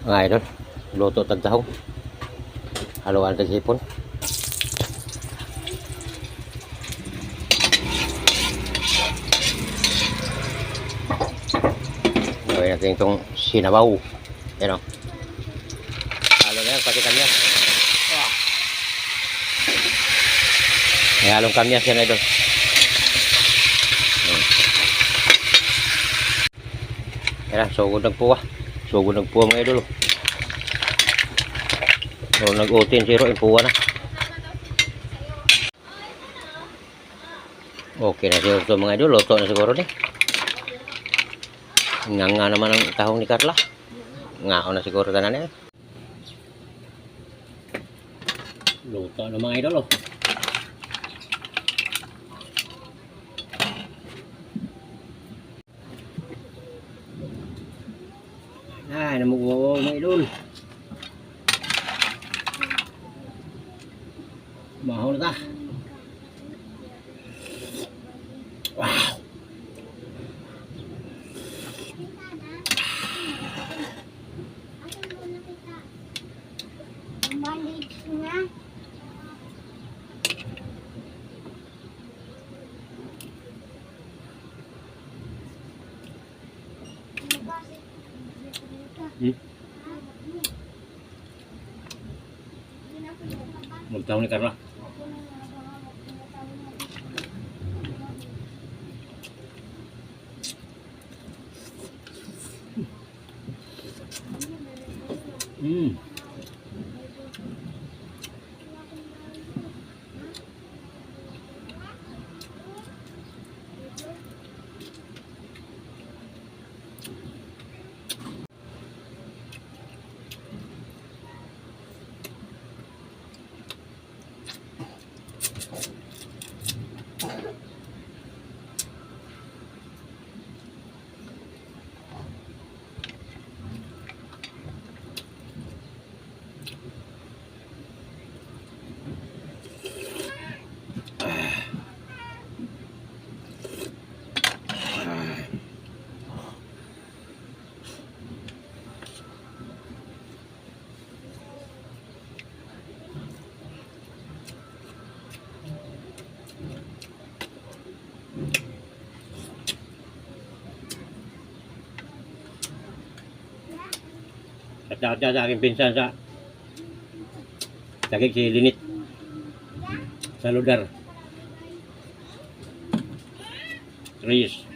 Mga idol, luto tag tahong. Haluan tag hipon. Gawin natin itong sinabaw. Yan o. Halo na yan, pati kamyas. May halong kamyas yan idol. Yan, sugod nagpuwa. Sugod nagpuwa mga idol. So, nag-utin zero, impuwa na. Okay na siguro ito mga idol. Luto na siguro ni. Nga naman ang tahong ni Carla. Nga na siguro tanan eh. Luto na mga idol. Ay, namugaw mga idol. Mahal na ta. Wow. Balik na. Magtahong ni Carla. At sa aking pinsan sa Tagig si Linit sa Ludar. Reyes.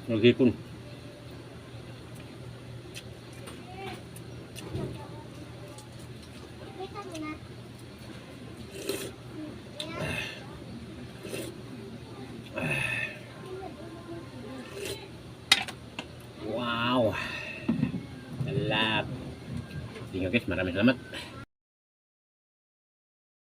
Naghipon. Wow. Salap. Tingnan guys, maraming salamat.